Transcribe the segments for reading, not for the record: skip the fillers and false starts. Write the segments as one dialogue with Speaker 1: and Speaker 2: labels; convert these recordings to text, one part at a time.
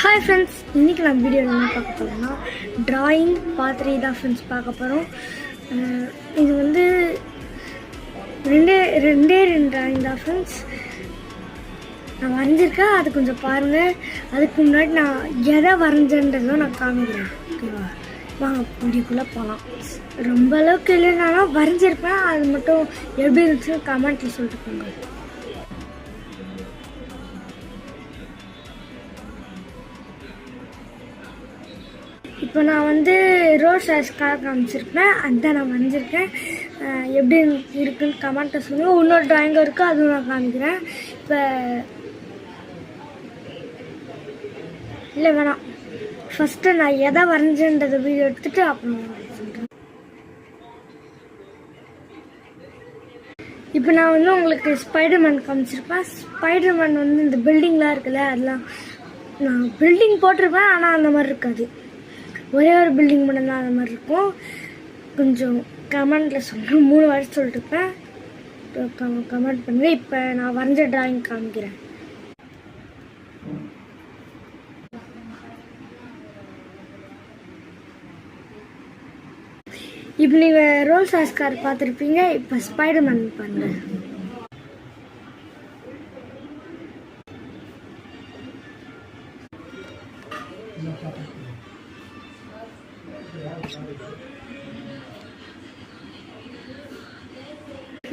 Speaker 1: Hi friends, இன்றைக்கி நம்ம வீடியோவில் என்ன பார்க்க போகிறோம்னா ட்ராயிங் பார்ட் 3 தான் ஃப்ரெண்ட்ஸ் பார்க்க போகிறோம். இது வந்து ரெண்டே ட்ராயிங் தான் ஃப்ரெண்ட்ஸ். நான் வரைஞ்சிருக்கேன், அது கொஞ்சம் பாருங்கள். அதுக்கு முன்னாடி நான் எதை வரைஞ்சேன்றதும் நான் காமிக்கிறேன், ஓகேவா? வாங்க வீடியோக்குள்ளே போகலாம். ரொம்ப அளவுக்கு இல்லைனாலும் வரைஞ்சிருப்பேன், அது மட்டும் எப்படி இருந்துச்சுன்னு கமெண்ட்டில் சொல்லிட்டு போங்க. இப்போ நான் வந்து ரோஸ் ஐஸ்காக காமிச்சிருப்பேன், அதுதான் நான் வரைஞ்சிருக்கேன். எப்படி இருக்குன்னு கமெண்ட்டை சொல்லுங்கள். இன்னொரு ட்ராயிங்கும் இருக்குது, அதுவும் நான் காமிக்கிறேன். இப்போ இல்லை வேணாம், ஃபஸ்ட்டு நான் எதை வரைஞ்சேன்றதை வீடியோ எடுத்துகிட்டு அப்புறம் சொல்கிறேன். இப்போ நான் வந்து உங்களுக்கு ஸ்பைடர்மேன் காமிச்சிருப்பேன். ஸ்பைடர்மேன் வந்து இந்த பில்டிங்லாம் இருக்குல்ல, அதெல்லாம் நான் பில்டிங் போட்டிருப்பேன், ஆனால் அந்த மாதிரி இருக்காது. ஒரே ஒரு பில்டிங் மட்டும்தான் அந்த மாதிரி இருக்கும். கொஞ்சம் கமெண்டில் சொல்கிறேன், 3 வருஷம் சொல்லிட்டுருப்பேன், கமெண்ட் பண்ணுங்கள். இப்போ நான் வரைஞ்ச ட்ராயிங் காமிக்கிறேன். இப்போ நீங்கள் ரோல்ஸ் ஆஸ்கார் பார்த்துருப்பீங்க, இப்போ ஸ்பைடர்மேன் பாருங்கள்.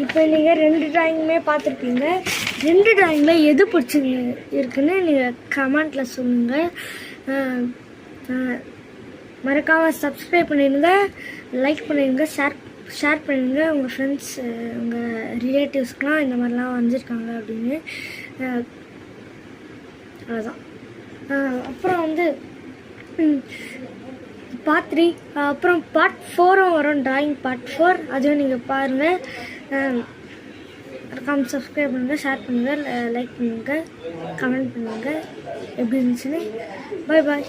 Speaker 1: இப்போ நீங்கள் 2 ட்ராயிங்குமே பார்த்துருப்பீங்க. 2 ட்ராயிங்கில் எது பிடிச்சி இருக்குன்னு நீங்கள் கமெண்ட்டில் சொல்லுங்கள். மறக்காமல் சப்ஸ்கிரைப் பண்ணிடுங்க, லைக் பண்ணிடுங்க, ஷேர் பண்ணிடுங்க. உங்கள் ஃப்ரெண்ட்ஸ், உங்கள் ரிலேட்டிவ்ஸ்க்கெலாம் இந்த மாதிரிலாம் வரைஞ்சிருக்காங்க அப்படின்னு. அதுதான். அப்புறம் வந்து பார்ட் 3, அப்புறம் பார்ட் 4 வரும், ட்ராயிங் பார்ட் 4. அதுவும் நீங்கள் பாருங்கள். மறக்காமல் சப்ஸ்கிரைப் பண்ணுங்கள், ஷேர் பண்ணுங்கள், லைக் பண்ணுங்கள், கமெண்ட் பண்ணுங்கள் எப்படி இருந்துச்சுன்னு. பாய் பாய்.